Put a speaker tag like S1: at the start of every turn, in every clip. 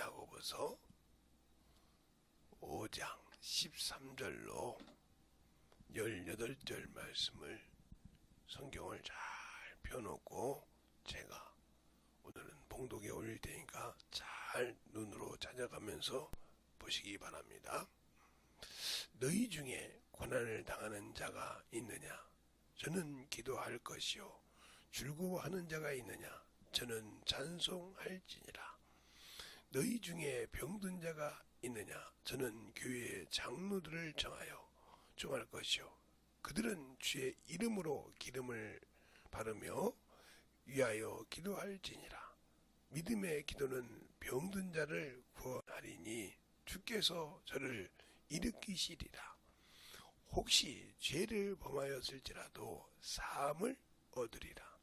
S1: 야고보서 5장 13절로 18절 말씀을 성경을 잘 펴놓고 제가 오늘은 봉독에 올릴 테니까 잘 눈으로 찾아가면서 보시기 바랍니다. 너희 중에 고난을 당하는 자가 있느냐? 저는 기도할 것이요. 즐거워하는 자가 있느냐? 저는 찬송할지니라. 너희 중에 병든 자가 있느냐? 저는 교회의 장로들을 정할 것이요. 그들은 주의 이름으로 기름을 바르며 위하여 기도할지니라. 믿음의 기도는 병든 자를 구원하리니 주께서 저를 일으키시리라. 혹시 죄를 범하였을지라도 사함을 얻으리라.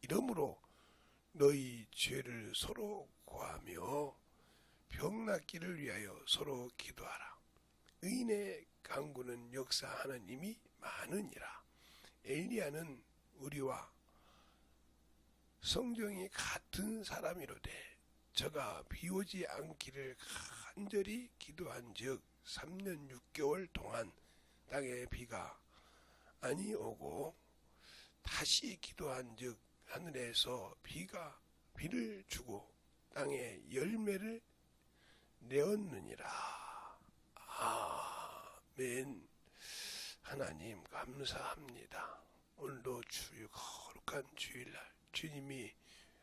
S1: 이러므로 너희 죄를 서로 구하며 병 낫기를 위하여 서로 기도하라. 의인의 간구는 역사하는 힘이 많으니라. 엘리야는 우리와 성경이 같은 사람이로되 저가 비오지 않기를 간절히 기도한즉 3년 6개월 동안 땅에 비가 아니 오고 다시 기도한즉 하늘에서 비를 주고 땅에 열매를 내었느니라. 아멘. 하나님 감사합니다. 오늘도 거룩한 주일날 주님이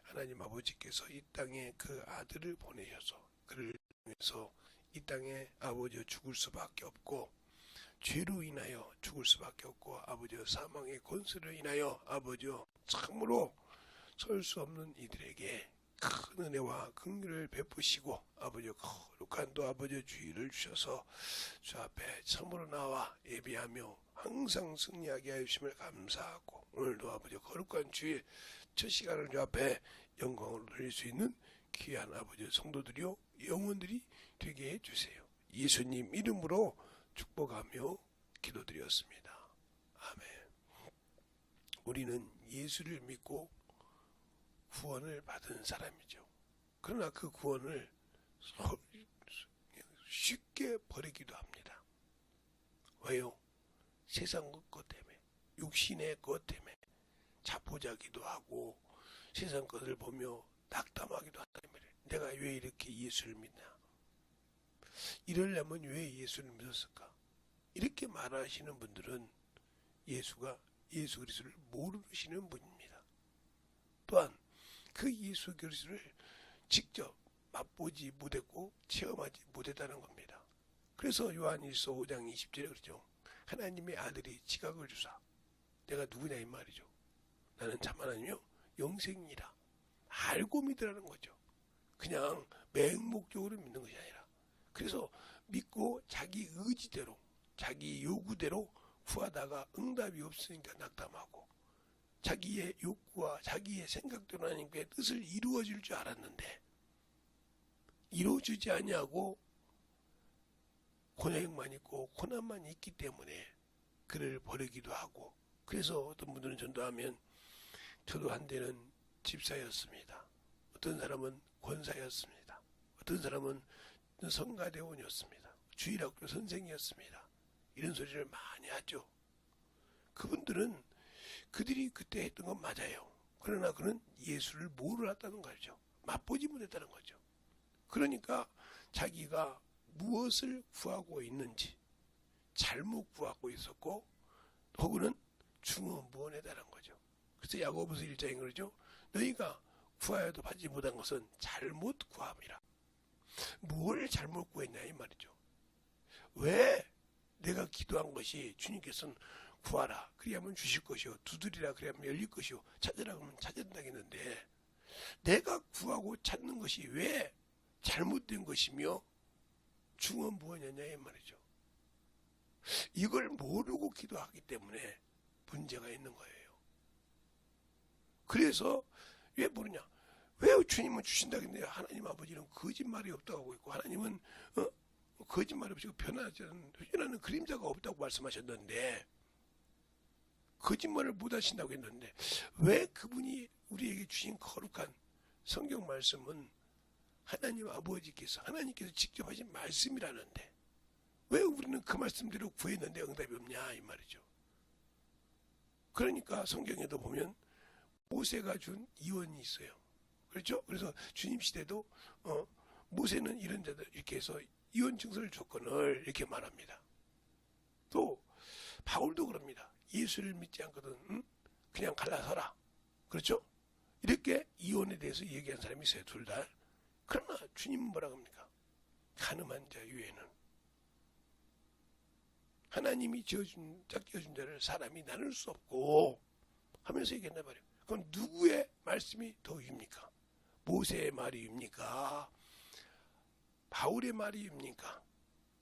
S1: 하나님 아버지께서 이 땅에 그 아들을 보내셔서 그를 통해서 이 땅에 아버지 죽을 수밖에 없고 죄로 인하여 죽을 수밖에 없고 아버지 사망의 권세로 인하여 아버지 참으로 설 수 없는 이들에게 큰 은혜와 긍휼을 베푸시고 아버지 거룩한 또 아버지 주의를 주셔서 주 앞에 참으로 나와 예배하며 항상 승리하게 하심을 감사하고 오늘도 아버지 거룩한 주일 첫 시간을 주 앞에 영광을 돌릴 수 있는 귀한 아버지 성도들이요 영혼들이 되게 해주세요. 예수님 이름으로 축복하며 기도드렸습니다. 아멘. 우리는 예수를 믿고 구원을 받은 사람이죠. 그러나 그 구원을 쉽게 버리기도 합니다. 왜요? 세상 것 때문에, 육신의 것 때문에 자포자기도 하고 세상 것을 보며 낙담하기도 한다면 내가 왜 이렇게 예수를 믿나? 이러려면 왜 예수를 믿었을까? 이렇게 말하시는 분들은 예수 그리스도를 모르시는 분입니다. 또한 그 예수 그리스도를 직접 맛보지 못했고 체험하지 못했다는 겁니다. 그래서 요한일서 5장 20절에 그러죠. 하나님의 아들이 지각을 주사 내가 누구냐 이 말이죠. 나는 참 하나님이요 영생이라 알고 믿으라는 거죠. 그냥 맹목적으로 믿는 것이 아니라 그래서 믿고 자기 의지대로 자기 요구대로 구하다가 응답이 없으니까 낙담하고 자기의 욕구와 자기의 생각대로 하나님께 뜻을 이루어질 줄 알았는데 이루어지지 아니하고 고난만 있고 고난만 있기 때문에 그를 버리기도 하고 그래서 어떤 분들은 전도하면 저도 한때는 집사였습니다. 어떤 사람은 권사였습니다. 어떤 사람은 성가대원이었습니다. 주일학교 선생이었습니다. 이런 소리를 많이 하죠. 그들이 그때 했던 건 맞아요. 그러나 그는 예수를 모르았다는 거죠. 맛보지 못했다는 거죠. 그러니까 자기가 무엇을 구하고 있는지 잘못 구하고 있었고 혹은 중언부언했다는 거죠. 그래서 야고보서 1장에 그러죠. 너희가 구하여도 받지 못한 것은 잘못 구함이라. 뭘 잘못 구했냐 이 말이죠. 왜 내가 기도한 것이 주님께서는 구하라 그리하면 주실 것이요 두드리라 그리하면 열릴 것이요 찾으라 그러면 찾는다겠는데 내가 구하고 찾는 것이 왜 잘못된 것이며 중언부언이냐 이 말이죠. 이걸 모르고 기도하기 때문에 문제가 있는 거예요. 그래서 왜 모르냐? 왜 주님은 주신다겠는데 하나님 아버지는 거짓말이 없다고 하고 있고 하나님은 거짓말 없이 변하는 그림자가 없다고 말씀하셨는데 거짓말을 못 하신다고 했는데 왜 그분이 우리에게 주신 거룩한 성경 말씀은 하나님 아버지께서 하나님께서 직접 하신 말씀이라는데 왜 우리는 그 말씀대로 구했는데 응답이 없냐 이 말이죠. 그러니까 성경에도 보면 모세가 준 이원이 있어요. 그렇죠? 그래서 주님 시대도 모세는 이런 자들 이렇게 해서 이원 증서를 조건을 이렇게 말합니다. 또 바울도 그럽니다. 예수를 믿지 않거든 그냥 갈라서라. 그렇죠? 이렇게 이원에 대해서 얘기한 사람이 있어요. 둘 다. 그러나 주님은 뭐라고 합니까? 가늠한 자 위에는 하나님이 짝지어준 자를 사람이 나눌 수 없고 하면서 얘기했단 말이에요. 그럼 누구의 말씀이 더 유입니까? 모세의 말이 유입니까? 바울의 말이 유입니까?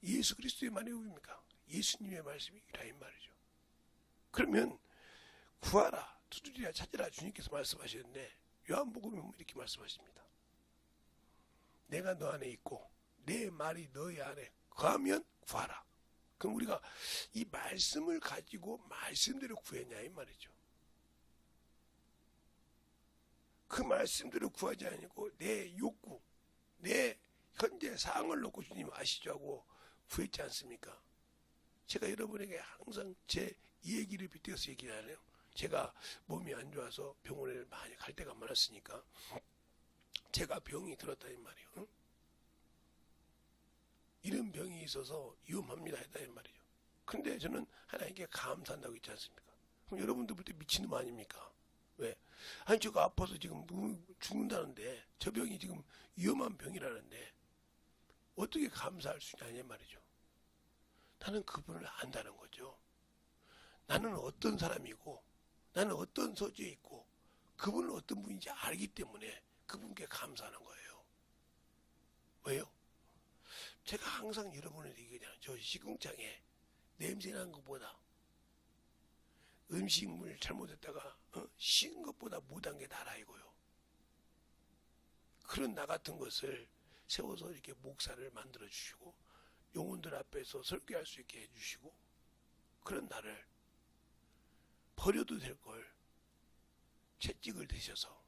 S1: 예수 그리스도의 말이 유입니까? 예수님의 말씀이 유라 이 말이죠. 그러면 구하라, 두드리라, 찾으라 주님께서 말씀하셨는데 요한복음에 이렇게 말씀하십니다. 내가 너 안에 있고 내 말이 너희 안에 거하면 구하라. 그럼 우리가 이 말씀을 가지고 말씀대로 구했냐 이 말이죠. 그 말씀대로 구하지 아니고 내 욕구, 내 현재 상황을 놓고 주님 아시죠 하고 구했지 않습니까? 제가 여러분에게 항상 제 얘기를 빗대어서 얘기하네요. 제가 몸이 안 좋아서 병원에 많이 갈 때가 많았으니까 제가 병이 들었다 이 말이에요. 응? 이런 병이 있어서 위험합니다 했다 이 말이죠. 근데 저는 하나님께 감사한다고 있지 않습니까? 그럼 여러분들 볼 때 미친놈 아닙니까? 왜? 아니 저거 아파서 지금 죽는다는데 저 병이 지금 위험한 병이라는데 어떻게 감사할 수 있냐 말이죠. 나는 그분을 안다는 거죠. 나는 어떤 사람이고 나는 어떤 소지에 있고 그분은 어떤 분인지 알기 때문에 그분께 감사하는 거예요. 왜요? 제가 항상 여러분에게 얘기하잖아요. 저 시궁창에 냄새난 것보다 음식물 잘못했다가 식은 것보다 못한 게 나라 이거요. 그런 나 같은 것을 세워서 이렇게 목사를 만들어 주시고 영혼들 앞에서 설교할 수 있게 해주시고 그런 나를 버려도 될 걸 채찍을 대셔서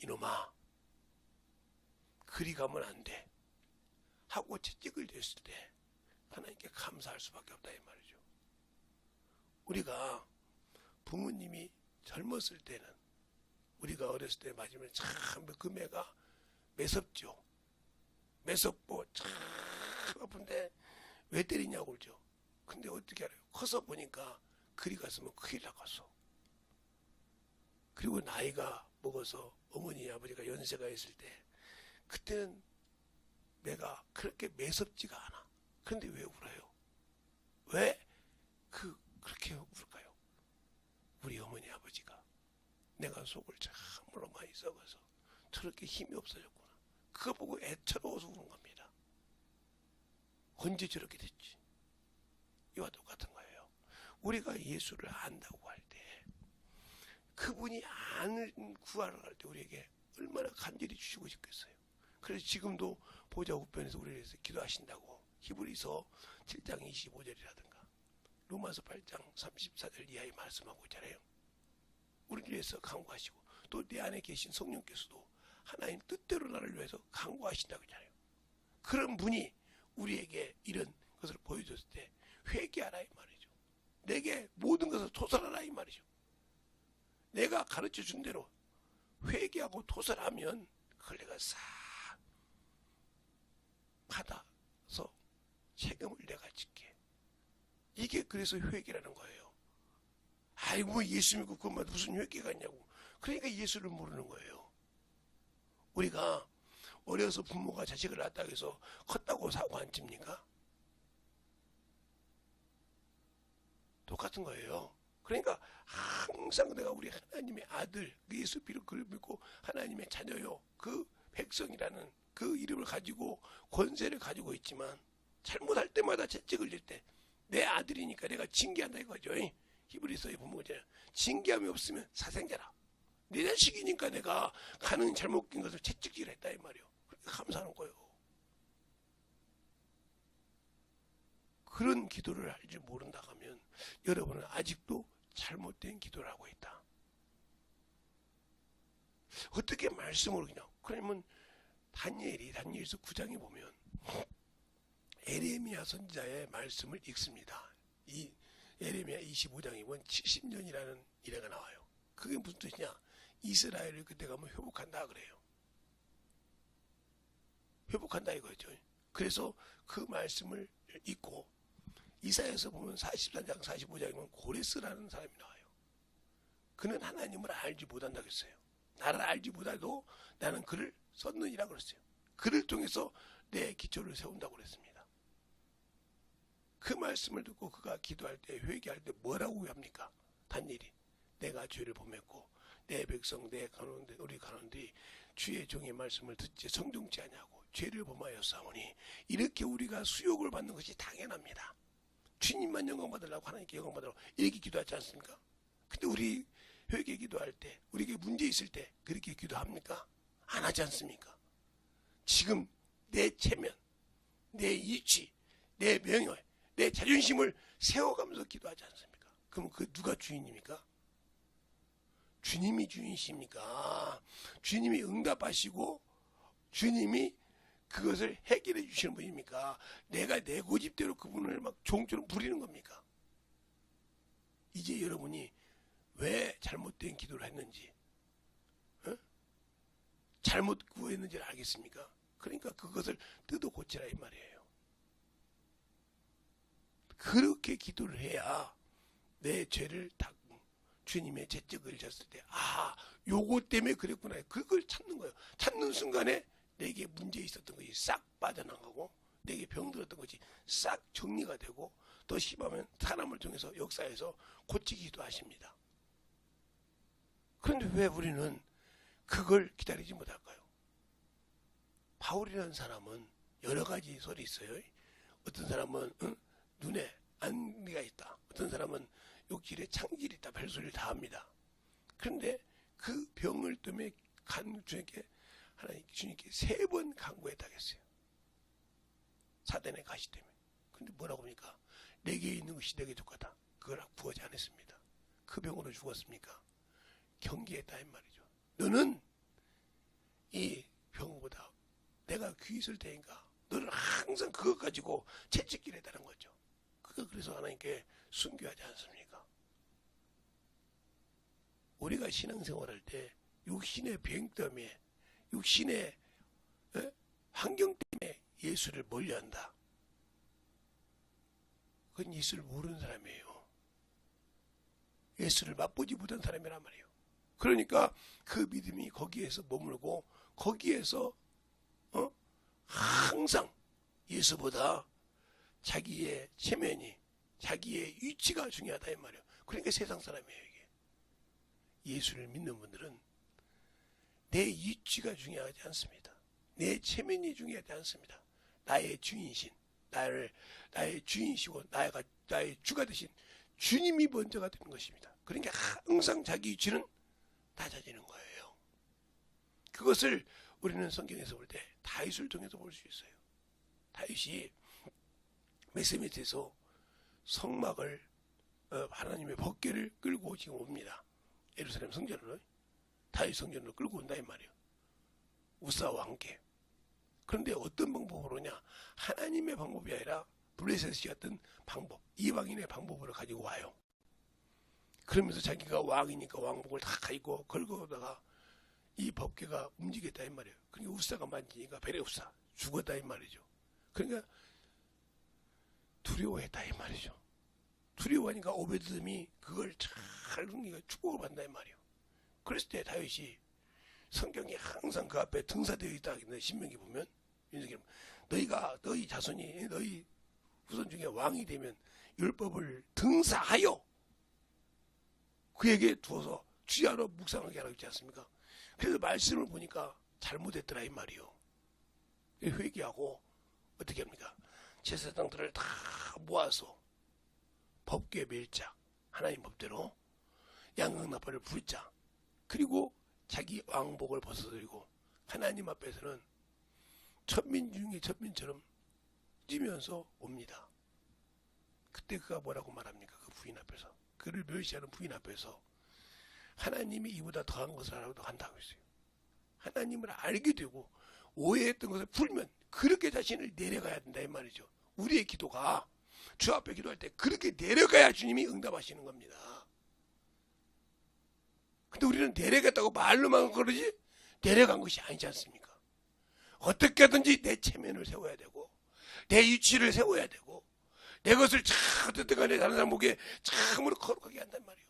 S1: 이놈아 그리 가면 안 돼 하고 채찍을 댔을 때 하나님께 감사할 수밖에 없다 이 말이죠. 우리가 부모님이 젊었을 때는 우리가 어렸을 때 맞으면 참 그 매가 매섭죠. 매섭고 참 아픈데 왜 때리냐고 그러죠. 근데 어떻게 알아요? 커서 보니까 그리 갔으면 큰일 나갔어. 그리고 나이가 먹어서 어머니 아버지가 연세가 있을 때 그때는 내가 그렇게 매섭지가 않아. 그런데 왜 울어요? 왜 그렇게 울까요? 우리 어머니 아버지가 내가 속을 참으로 많이 썩어서 저렇게 힘이 없어졌구나. 그거 보고 애처로워서 우는 겁니다. 언제 저렇게 됐지? 이와 똑같은 거예요. 우리가 예수를 안다고 할 때 그분이 안을 구하러 갈 때 우리에게 얼마나 간절히 주시고 싶겠어요. 그래서 지금도 보좌 우편에서 우리를 위해서 기도하신다고 히브리서 7장 25절이라든가 로마서 8장 34절 이하에 말씀하고 있잖아요. 우리를 위해서 간구하시고 또 내 안에 계신 성령께서도 하나님 뜻대로 나를 위해서 간구하신다고 했잖아요. 그런 분이 우리에게 이런 것을 보여줬을 때 회개하라 이 말이죠. 내게 모든 것을 토설하라 이 말이죠. 내가 가르쳐 준 대로 회개하고 토설하면 그걸 내가 싹 받아서 책임을 내가 짓게. 이게 그래서 회개라는 거예요. 아이고 예수 믿고 그만 무슨 회개가 있냐고. 그러니까 예수를 모르는 거예요. 우리가 어려서 부모가 자식을 낳았다고 해서 컸다고 사고 안 칩니까? 똑같은 거예요. 그러니까 항상 내가 우리 하나님의 아들 예수 비로 그를 믿고 하나님의 자녀요 그 백성이라는 그 이름을 가지고 권세를 가지고 있지만 잘못할 때마다 채찍을 질 때 내 아들이니까 내가 징계한다 이거죠. 히브리서의 본문이잖아요. 징계함이 없으면 사생자라. 내 자식이니까 내가 가는 잘못된 것을 채찍질을 했다 이 말이에요. 감사하는 거예요. 그런 기도를 할 줄 모른다 하면 여러분은 아직도 잘못된 기도를 하고 있다. 어떻게 말씀으로 그냥 그러면 다니엘서 9장에 보면 에레미야 선지자의 말씀을 읽습니다. 이 에레미야 25장에 보면 70년이라는 이래가 나와요. 그게 무슨 뜻이냐? 이스라엘을 그때 가면 회복한다 그래요. 회복한다 이거죠. 그래서 그 말씀을 읽고 이사야서 보면 44장 45장에 보면 고레스라는 사람이 나와요. 그는 하나님을 알지 못한다고 했어요. 나를 알지 못하도 나는 그를 썼느니라 그랬어요. 그를 통해서 내 기초를 세운다고 그랬습니다. 그 말씀을 듣고 그가 기도할 때 회개할 때 뭐라고 합니까? 다니엘이 내가 죄를 범했고 내 백성 내 간원들 우리 간원들이 주의 종의 말씀을 듣지 성종치 아니하고 죄를 범하였사오니 이렇게 우리가 수욕을 받는 것이 당연합니다. 주님만 영광 받으려고 하나님께 영광 받으려고 이렇게 기도하지 않습니까? 근데 우리 회개 기도할 때 우리에게 문제 있을 때 그렇게 기도합니까? 안 하지 않습니까? 지금 내 체면, 내 이치, 내 명예, 내 자존심을 세워가면서 기도하지 않습니까? 그럼 그 누가 주인입니까? 주님이 주인이십니까? 주님이 응답하시고 주님이 그것을 해결해 주시는 분입니까? 내가 내 고집대로 그분을 막 종처럼 부리는 겁니까? 이제 여러분이 왜 잘못된 기도를 했는지, 잘못 구했는지를 알겠습니까? 그러니까 그것을 뜯어 고치라 이 말이에요. 그렇게 기도를 해야 내 죄를 닦고 주님의 채찍을 졌을 때 요거 때문에 그랬구나. 그걸 찾는 거예요. 찾는 순간에 내게 문제 있었던 것이 싹 빠져나가고 내게 병들었던 것이 싹 정리가 되고 더 심하면 사람을 통해서 역사에서 고치기도 하십니다. 그런데 왜 우리는 그걸 기다리지 못할까요? 바울이라는 사람은 여러 가지 설이 있어요. 어떤 사람은 눈에 안개가 있다. 어떤 사람은 욕질에 창질이 있다. 별소리를 다 합니다. 그런데 그 병을 때문에 간 주님께 하나님 주님께 3번 간구했다고 했어요. 사단의 가시 때문에. 근데 뭐라고 합니까? 내게 있는 것이 내게 족하다. 그걸 구하지 않았습니다. 그 병으로 죽었습니까? 경계했다 이 말이죠. 너는 이 병보다 내가 귀 있을 테니까 너는 항상 그것 가지고 채찍질 했다는 거죠. 그래서 하나님께 순교하지 않습니까? 우리가 신앙생활할 때 육신의 병 때문에 육신의 환경 때문에 예수를 멀리한다. 그건 예수를 모르는 사람이에요. 예수를 맛보지 못한 사람이란 말이에요. 그러니까 그 믿음이 거기에서 머물고 거기에서 항상 예수보다 자기의 체면이 자기의 위치가 중요하다 이 말이에요. 그러니까 세상 사람이에요 이게. 예수를 믿는 분들은 내 위치가 중요하지 않습니다. 내 체면이 중요하지 않습니다. 나의 주인이신 나의 주인이시고 나의 주가 되신 주님이 먼저가 되는 것입니다. 그러니까 항상 자기 위치는 낮아지는 거예요. 그것을 우리는 성경에서 볼 때 다윗을 통해서 볼 수 있어요. 다윗이 메세메트에서 성막을 하나님의 법궤를 끌고 지금 옵니다. 예루살렘 성전으로 다윗 성전으로 끌고 온다 이 말이에요. 우사와 함께. 그런데 어떤 방법으로 오냐? 하나님의 방법이 아니라 블레셋이 같은 방법, 이방인의 방법으로 가지고 와요. 그러면서 자기가 왕이니까 왕복을 다 입고 걸고다가 이 법궤가 움직였다 이 말이에요. 그러니까 우사가 만지니까 베레우사 죽었다 이 말이죠. 그러니까 두려워했다 이 말이죠. 두려워하니까 오베드돔이 그걸 잘 축복을 받는다 이 말이에요. 그랬을 때 다윗이 성경이 항상 그 앞에 등사되어 있다. 신명기 보면 너희 자손이 너희 후손 중에 왕이 되면 율법을 등사하여 그에게 두어서 주야로 묵상하게 하라고 했지 않습니까? 그래서 말씀을 보니까 잘못했더라 이 말이요. 회개하고 어떻게 합니까? 제사장들을 다 모아서 법궤 멜자 하나님 법대로 양극나팔을 불자 그리고 자기 왕복을 벗어들고 하나님 앞에서는 천민 중에 천민처럼 뛰면서 옵니다. 그때 그가 뭐라고 말합니까? 그 부인 앞에서 그를 멸시하는 부인 앞에서 하나님이 이보다 더한 것을 하라고 한다고 했어요. 하나님을 알게 되고 오해했던 것을 풀면 그렇게 자신을 내려가야 된다 이 말이죠. 우리의 기도가 주 앞에 기도할 때 그렇게 내려가야 주님이 응답하시는 겁니다. 근데 우리는 내려갔다고 말로만 그러지 내려간 것이 아니지 않습니까? 어떻게 하든지 내 체면을 세워야 되고 내 위치를 세워야 되고 내 것을 참 어떻든 간에 다른 사람 보기에 참으로 거룩하게 한단 말이에요.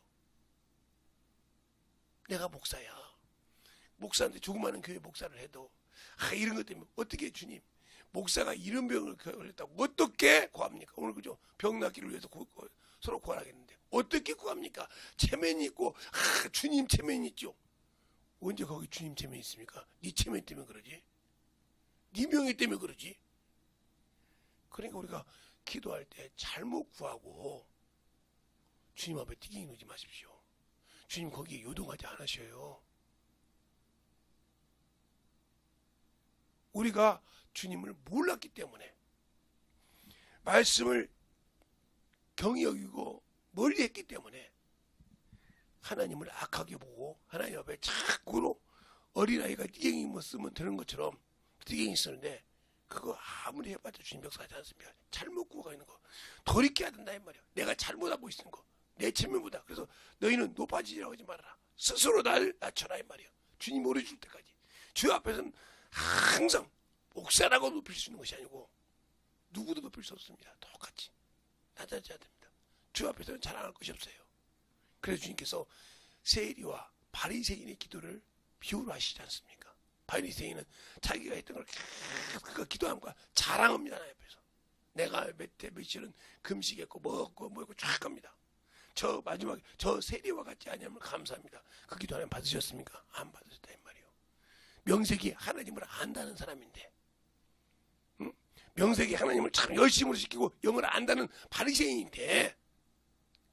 S1: 내가 목사야. 목사인데 조그마한 교회 목사를 해도 이런 것 때문에 어떻게 주님 목사가 이런 병을 걸렸다고 어떻게 구합니까? 오늘 그죠? 병 낫기를 위해서 서로 구하라겠는데 어떻게 구합니까? 체면이 있고 주님 체면이 있죠. 언제 거기 주님 체면이 있습니까? 네 체면 때문에 그러지. 네 명예 때문에 그러지. 그러니까 우리가 기도할 때 잘못 구하고 주님 앞에 띠갱이 놓지 마십시오. 주님 거기에 요동하지 않으셔요. 우리가 주님을 몰랐기 때문에 말씀을 경히 여기고 멀리 했기 때문에 하나님을 악하게 보고 하나님 앞에 자꾸로 어린아이가 띠갱이 뭐 쓰면 되는 것처럼 띠갱이 쓰는데 그거 아무리 해봐도 주님 역사하지 않습니다. 잘못 구호가 있는 거 돌이켜야 된다 이 말이야. 내가 잘못하고 있는 거 내 체면보다. 그래서 너희는 높아지라고 하지 말아라. 스스로 날 낮춰라 이 말이야. 주님 오래줄 때까지. 주 앞에서는 항상 목사라고 높일 수 있는 것이 아니고 누구도 높일 수 없습니다. 똑같이 낮아져야 됩니다. 주 앞에서는 자랑할 것이 없어요. 그래서 주님께서 세리와 바리새인의 기도를 비유로 하시지 않습니까? 바리새인은 자기가 했던 걸 그거 기도함과 자랑합니다. 하나님 앞에서. 내가 며칠은 금식했고 뭐했고 쫙 합니다. 저 마지막에 저 세리와 같지 않으면 감사합니다. 그 기도 하나님 받으셨습니까? 안 받으셨다 이 말이에요. 명색이 하나님을 안다는 사람인데 명색이 하나님을 참 열심으로 지키고 영을 안다는 바리새인인데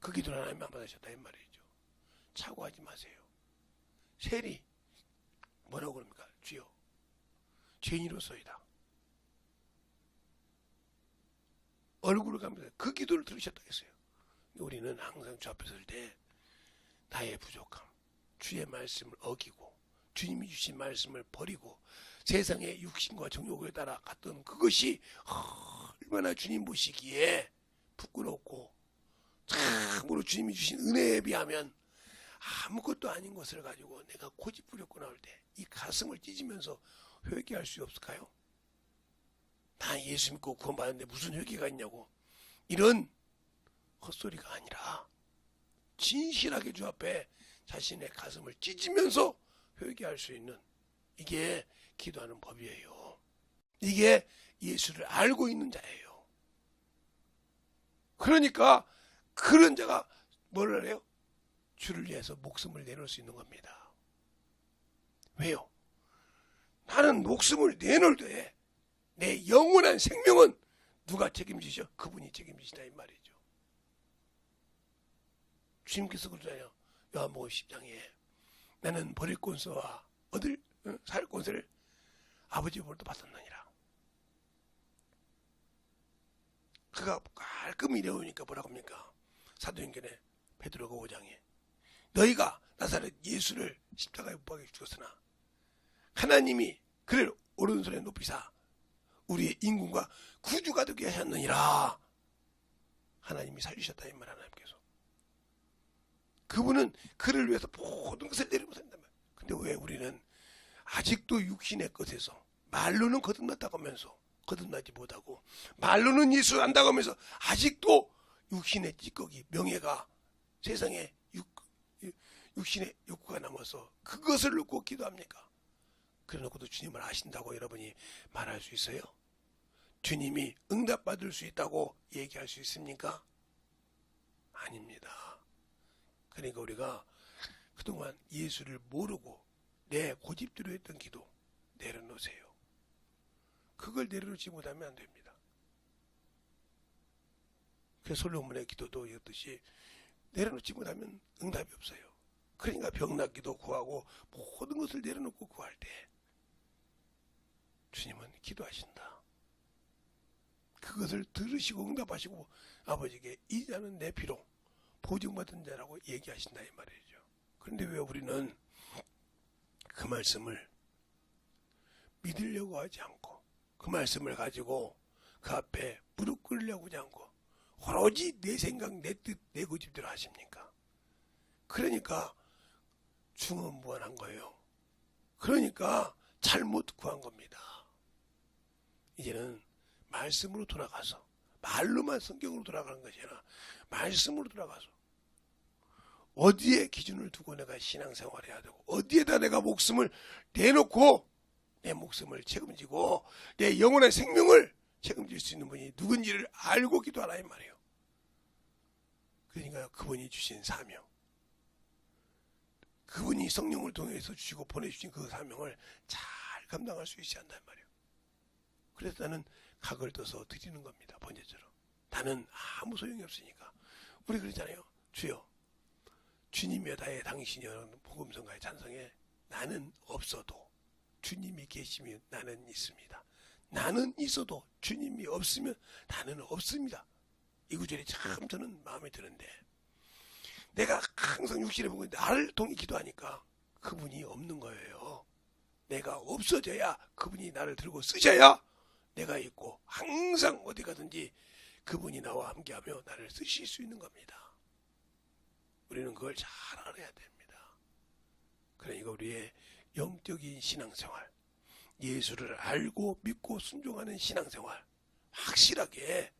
S1: 그 기도를 하나님 안 받으셨다 이 말이죠. 착오하지 마세요. 세리 뭐라고 그럽니까? 주여 죄인으로서이다. 얼굴을 감면서 그 기도를 들으셨다 했어요. 우리는 항상 주 앞에 설 때 나의 부족함, 주의 말씀을 어기고 주님이 주신 말씀을 버리고 세상의 육신과 정욕에 따라 갔던 그것이 얼마나 주님 보시기에 부끄럽고 참으로 주님이 주신 은혜에 비하면 아무것도 아닌 것을 가지고 내가 고집 부렸고 나올 때 이 가슴을 찢으면서 회개할 수 없을까요? 나 예수 믿고 구원받았는데 무슨 회개가 있냐고 이런 헛소리가 아니라 진실하게 주 앞에 자신의 가슴을 찢으면서 회개할 수 있는 이게 기도하는 법이에요. 이게 예수를 알고 있는 자예요. 그러니까 그런 자가 뭘 해요? 주를 위해서 목숨을 내놓을 수 있는 겁니다. 왜요? 나는 목숨을 내놓을 때 내 영원한 생명은 누가 책임지셔? 그분이 책임지시다 이 말이죠. 주님께서 그러잖아요. 요한복음 10장에 나는 버릴 권세와 얻을 살 권세를 아버지로부터 받았느니라. 그가 깔끔히 이래오니까 뭐라고 합니까? 사도행전에 베드로가 5장에 너희가 나사렛 예수를 십자가에 못 박혀 죽었으나 하나님이 그를 오른손에 높이사 우리의 임금과 구주가 되게 하셨느니라. 하나님이 살리셨다 이 말 하나님께서. 그분은 그를 위해서 모든 것을 내리고 산단 말이에요. 근데 왜 우리는 아직도 육신의 것에서 말로는 거듭났다고 하면서 거듭나지 못하고 말로는 예수 안다고 하면서 아직도 육신의 찌꺼기 명예가 세상에 육신의 욕구가 남아서 그것을 놓고 기도합니까? 그래 놓고도 주님을 아신다고 여러분이 말할 수 있어요? 주님이 응답받을 수 있다고 얘기할 수 있습니까? 아닙니다. 그러니까 우리가 그동안 예수를 모르고 내 고집대로 했던 기도 내려놓으세요. 그걸 내려놓지 못하면 안 됩니다. 그 솔로몬의 기도도 이렇듯이 내려놓지 못하면 응답이 없어요. 그러니까 병낫기도 구하고 모든 것을 내려놓고 구할 때 주님은 기도하신다. 그것을 들으시고 응답하시고 아버지께 이 자는 내 피로 보증받은 자라고 얘기하신다 이 말이죠. 그런데 왜 우리는 그 말씀을 믿으려고 하지 않고 그 말씀을 가지고 그 앞에 무릎 꿇으려고 하지 않고 오로지 내 생각, 내 뜻, 내 고집대로 하십니까? 그러니까 중언부언한 거예요. 그러니까 잘못 구한 겁니다. 이제는 말씀으로 돌아가서 말로만 성경으로 돌아가는 것이 아니라 말씀으로 돌아가서 어디에 기준을 두고 내가 신앙생활을 해야 되고 어디에다 내가 목숨을 내놓고 내 목숨을 책임지고 내 영혼의 생명을 책임질 수 있는 분이 누군지를 알고 기도하라 이 말이에요. 그러니까 그분이 주신 사명, 그분이 성령을 통해서 주시고 보내주신 그 사명을 잘 감당할 수 있어야 한단 말이에요. 그래서 나는 각을 떠서 드리는 겁니다. 번제처럼. 나는 아무 소용이 없으니까. 우리 그러잖아요. 주여, 주님이여 다해 당신이여 복음성가의 찬성에 나는 없어도 주님이 계시면 나는 있습니다. 나는 있어도 주님이 없으면 나는 없습니다. 이 구절이 참 저는 마음에 드는데 내가 항상 육신에 보고 나를 통해 기도하니까 그분이 없는 거예요. 내가 없어져야 그분이 나를 들고 쓰셔야 내가 있고 항상 어디 가든지 그분이 나와 함께하며 나를 쓰실 수 있는 겁니다. 우리는 그걸 잘 알아야 됩니다. 그러니까 우리의 영적인 신앙생활, 예수를 알고 믿고 순종하는 신앙생활 확실하게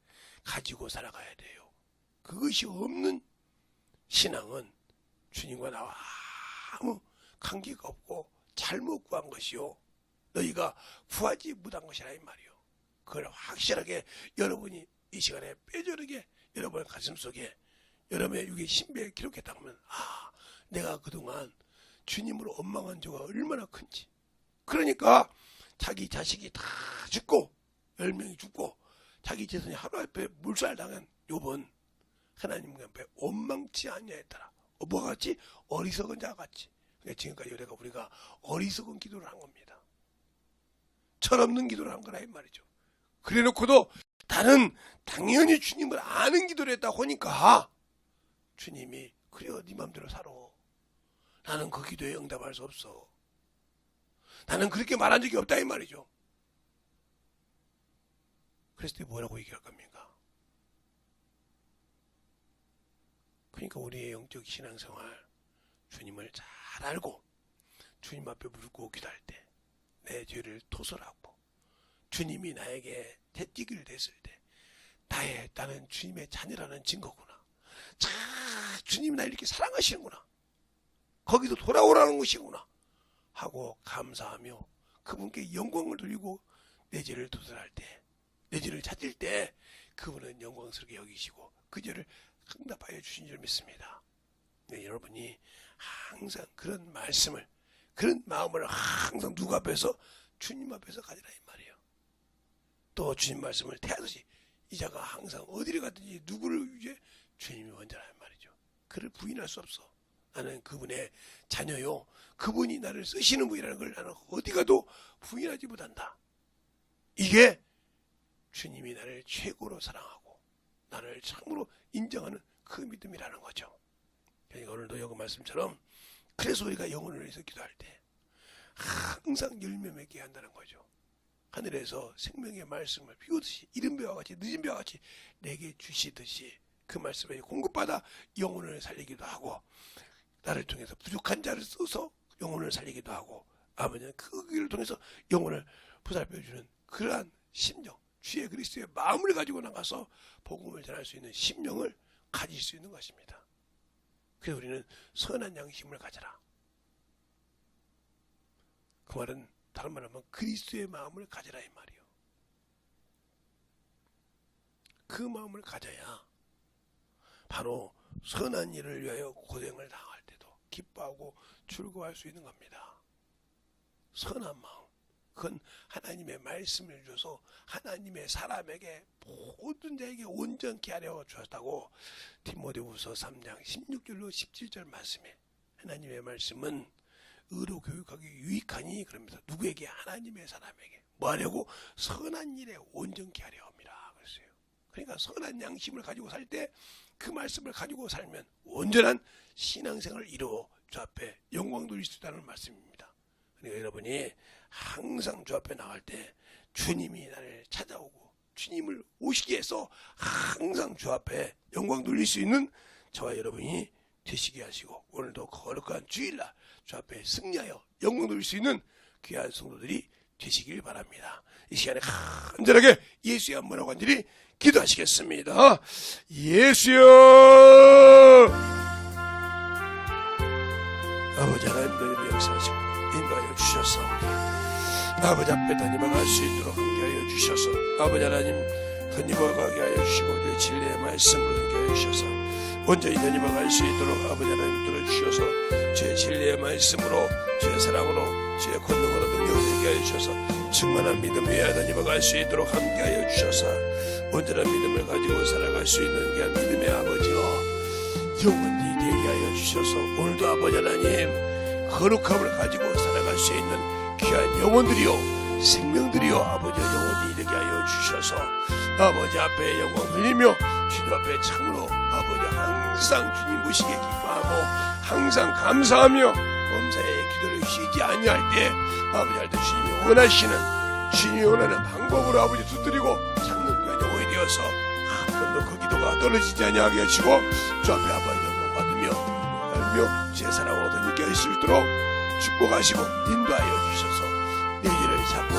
S1: 가지고 살아가야 돼요. 그것이 없는 신앙은 주님과 나와 아무 관계가 없고 잘못 구한 것이요 너희가 구하지 못한 것이라 이 말이요. 그걸 확실하게 여러분이 이 시간에 뼈저리게 여러분의 가슴속에 여러분의 육의 신비에 기록했다고 하면 내가 그동안 주님으로 원망한 죄가 얼마나 큰지. 그러니까 자기 자식이 다 죽고 10명이 죽고 자기 재산이 하루 앞에 물살당한 욥은 하나님 앞에 원망치 아니하였더라. 뭐가 같이? 어리석은 자가 같이. 그러니까 지금까지 우리가 어리석은 기도를 한 겁니다. 철없는 기도를 한 거라 이 말이죠. 그래놓고도 나는 당연히 주님을 아는 기도를 했다고 하니까 주님이 그래요 네 맘대로 살아. 나는 그 기도에 응답할 수 없어. 나는 그렇게 말한 적이 없다 이 말이죠. 그랬을 때 뭐라고 얘기할 겁니까? 그러니까 우리의 영적 신앙생활 주님을 잘 알고 주님 앞에 무릎 꿇고 기도할 때 내 죄를 토설하고 주님이 나에게 대띠기를 댔을 때 나는 주님의 자녀라는 증거구나. 자, 주님이 나를 이렇게 사랑하시는구나. 거기도 돌아오라는 것이구나 하고 감사하며 그분께 영광을 돌리고 내 죄를 토설할 때 내 죄를 찾을 때 그분은 영광스럽게 여기시고 그 죄를 응답하여 주신 줄 믿습니다. 네, 여러분이 항상 그런 말씀을 그런 마음을 항상 누구 앞에서 주님 앞에서 가지라 이 말이에요. 또 주님 말씀을 태하듯이 이자가 항상 어디를 가든지 누구를 위해 주님이 먼저라는 말이죠. 그를 부인할 수 없어. 나는 그분의 자녀요. 그분이 나를 쓰시는 분이라는 걸 나는 어디 가도 부인하지 못한다. 이게 주님이 나를 최고로 사랑하고 나를 참으로 인정하는 그 믿음이라는 거죠. 그러니까 오늘도 여기 말씀처럼 그래서 우리가 영혼을 위해서 기도할 때 항상 열매 맺게 한다는 거죠. 하늘에서 생명의 말씀을 비오듯이 이른 배와 같이 늦은 배와 같이 내게 주시듯이 그 말씀에 공급받아 영혼을 살리기도 하고 나를 통해서 부족한 자를 써서 영혼을 살리기도 하고 아버지는 그 길을 통해서 영혼을 보살펴주는 그러한 심령 주의 그리스도의 마음을 가지고 나가서 복음을 전할 수 있는 심령을 가질 수 있는 것입니다. 그래서 우리는 선한 양심을 가져라. 그 말은 다른 말로 하면 그리스도의 마음을 가져라 이 말이요. 그 마음을 가져야 바로 선한 일을 위하여 고생을 당할 때도 기뻐하고 즐거워할 수 있는 겁니다. 선한 마음. 그건 하나님의 말씀을 줘서 하나님의 사람에게 모든 자에게 온전케 하려 주었다고 디모데후서 3장 16절로 17절 말씀에 하나님의 말씀은 의로 교육하기 유익하니 그러면서 누구에게? 하나님의 사람에게 뭐 하려고? 선한 일에 온전케 하려 합니다. 그랬어요. 그러니까 선한 양심을 가지고 살 때 그 말씀을 가지고 살면 온전한 신앙생활을 이루어 주 앞에 영광 돌릴 수 있다는 말씀입니다. 그러니까 여러분이 항상 주 앞에 나갈 때 주님이 나를 찾아오고 주님을 오시게 해서 항상 주 앞에 영광 돌릴 수 있는 저와 여러분이 되시게 하시고, 오늘도 거룩한 주일날 주 앞에 승리하여 영광 돌릴 수 있는 귀한 성도들이 되시길 바랍니다. 이 시간에 간절하게 예수의 한번하고 간절히 기도하시겠습니다. 예수여, 아버지 하나님, 너희를 역사하시고 인도하여 주셔서 아버지 앞에 던져갈 수 있도록 함께하여 주셔서, 아버지 하나님 던져가게 하여 주시고 우리의 진리의 말씀으로 함께하여 주셔서 온전히 던져갈 수 있도록 아버지 하나님 들어주셔서 주의 진리의 말씀으로, 주의 사랑으로, 주의 권능으로 능력을 함께하여 주셔서 충만한 믿음 위에 던져갈 수 있도록 함께하여 주셔서 온전한 믿음을 가지고 살아갈 수 있는 귀한 믿음의 아버지로 영원히 되게 하여 주셔서, 오늘도 아버지 하나님 거룩함을 가지고 살아갈 수 있는 귀한 영혼들이요, 생명들이요, 아버지 영원히 되게 하여 주셔서 아버지 앞에 영광 돌리며 주님 앞에 참으로 아버지 항상 주님 보시기에 기뻐하고 항상 감사하며 범사의 기도를 쉬지 아니할 때 아버지 할 때 주님이 원하시는, 주님이 원하는 방법으로 아버지 두드리고 찾는 귀한 영혼이 되어서 한 번도 그 기도가 떨어지지 아니하게 하시고 주 앞에 아버지 영광 받으며 주의 사랑으로 던지게 할 수 있도록 축복하시고 인도하여 주셔서 내 길을 잡고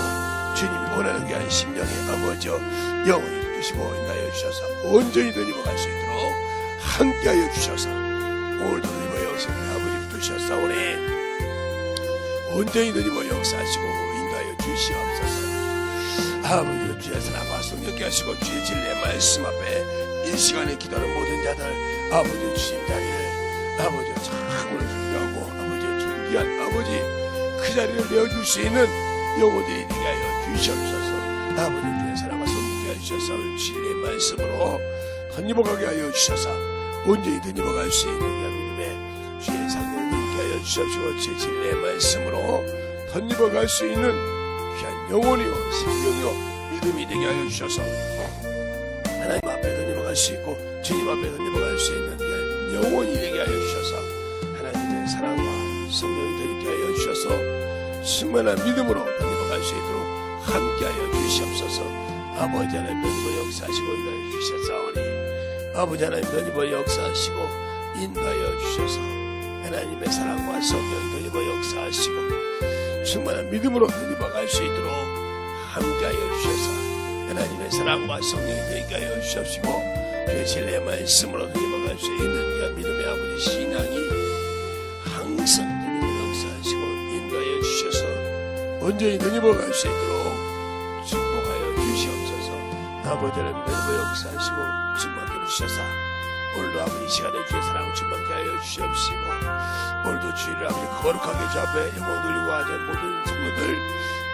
S1: 주님이 원하는 귀한 심령의 아버지 영원히 주시고 인도하여 주셔서 온전히 던져갈 수 있도록 함께하여 주셔서 오늘도 던져버 역사의 아버지 붙으셨사오니 온전히 던져버 역사하시고 인도하여 주시옵소서. 아버지 주의 사랑과 성령께 하시고 주의 진리의 말씀 앞에 이 시간에 기도하는 모든 자들 아버지 주신 자리를 아버지 참으로 존경하고 아버지 존귀한 아버지 그 자리를 내어줄 수 있는 영혼들이 되게 하여 주시옵소서. 아버지 주의 사랑과 성령께 하여 주셔서 진리의 말씀으로 던져가게 하여 주셔서 온전히 던져갈 수 있는 믿음의 주의 성령님께 하여 주시옵시고 주의 진리의 말씀으로 던져갈 수 있는 귀한 영혼이요 생명이요 믿음이 되게 하여 주셔서 하나님 앞에 던져갈 수 있고 주님 앞에 던져갈 수 있는 귀한 영혼이 되게 하여 주셔서 하나님의 사랑과 성령이 되게 하여 주셔서 충만한 믿음으로 던져갈 수 있도록 함께하여 주시옵소서. 아버지 하나님 던져버 역사하시고 인도하여 주셨사오니 아버지 하나님 던져버 역사하시고 인도하여 주셔서 하나님의 사랑과 성령이 던져버 역사하시고 충만한 믿음으로 던져갈 수 있도록 함께하여 주셔서 하나님의 사랑과 성령이 되게 하여 주시옵시고 주의 진리의 말씀으로 던져갈 수 있는 귀한 믿음의 아버지 신앙이 항상 던져버 역사하시고 인도하여 주셔서 온전히 던져갈 수 있도록 축복하여 주시옵소서. 아버지 하나님 던져버 역사하시고 충만케 주셔서 오늘도 아버지 시간에 주의 사랑을 충만케 하여 주시옵시고 오늘도 주의를 아버지 거룩하게 주 앞에 영광 돌리고 하는 모든 성도들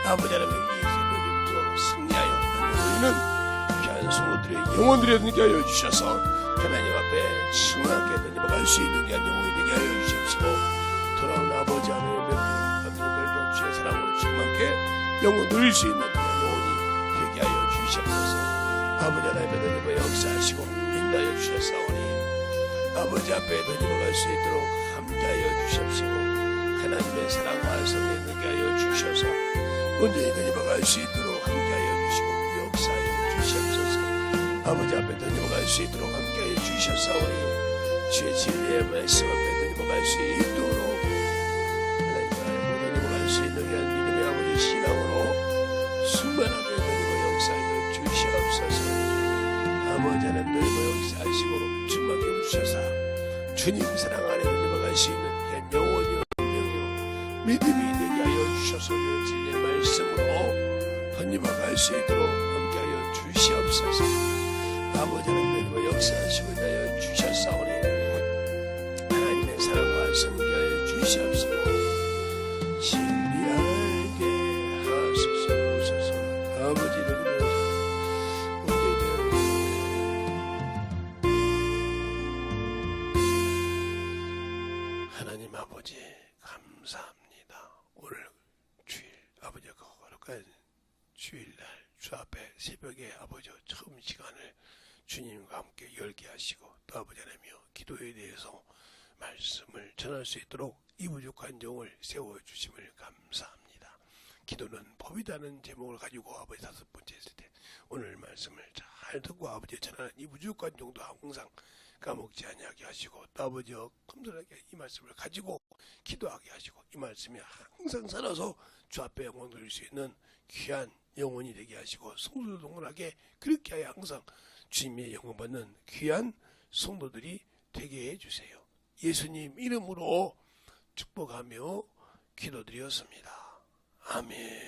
S1: 아버지 하나님 예수님으로 승리하여 영광 돌리는 귀한 성도들의 영혼들이 되게 하여 주셔서 하나님 앞에 충만하게 던져갈 수 있는 귀한 영혼이 되게 하여 주시옵시고 돌아온 아버지 하나님의 감사들도 주의 사랑으로 충만케 영혼 누릴 수 있는 영혼이 되게 하여 주시옵소서. 아버지 하나님의 던져버 역사하시고 인도하여 주셨사오니 아버지 앞에 던져갈 수 있도록 함께하여 주시옵시고 하나님의 사랑과 성령 되게 하여 주셔서 온전히 던져갈 수 있도록 함께하여 주시고 역사하여 주시옵소서. 아버지 앞에 던져갈 수 있도록 함께하여 주셨사오니 주의 진리의 말씀 앞에 던져갈 수 있도록 하나님 던져갈 수 있는 믿음의 아버지 신앙으로 충만하게 던져 역사하여 주시옵소서. 아버지 하나님 던져 역사하시고 충만케 주셔서 주님 사랑 안에 던져갈 수 있는 영원이요 생명이요 믿음이 되게 하여 주셔서 주의 진리의 말씀으로 던져갈 수 있도록 함께하여 주시옵소서. 아버지 하나님 던져 역사하시고 하여 주셨사오니 하나님의 사랑과 성령께 하여 주시옵시고 진리하게 하소서. 아버지를 하나님 아버지 감사합니다. 오늘 주일 아버지 거룩한 주일날 주 앞에 새벽에 아버지 처음 시간을 주님과 함께 열게 하시고 또 아버지 하나님이여 기도에 대해서 말씀을 전할 수 있도록 이 부족한 종을 세워주심을 감사합니다. 기도는 법이라는 제목을 가지고 아버지 5번째 했을 때 오늘 말씀을 잘 듣고 아버지 전하는 이 부족한 종도 항상 까먹지 아니하게 하시고 또 아버지여 컴들하게 이 말씀을 가지고 기도하게 하시고 이 말씀이 항상 살아서 주 앞에 영광 돌릴 수 있는 귀한 영혼이 되게 하시고 성도들 동원하게 그렇게 하여 항상 주님의 영광 받는 귀한 성도들이 되게 해주세요. 예수님 이름으로 축복하며 기도드렸습니다. 아멘.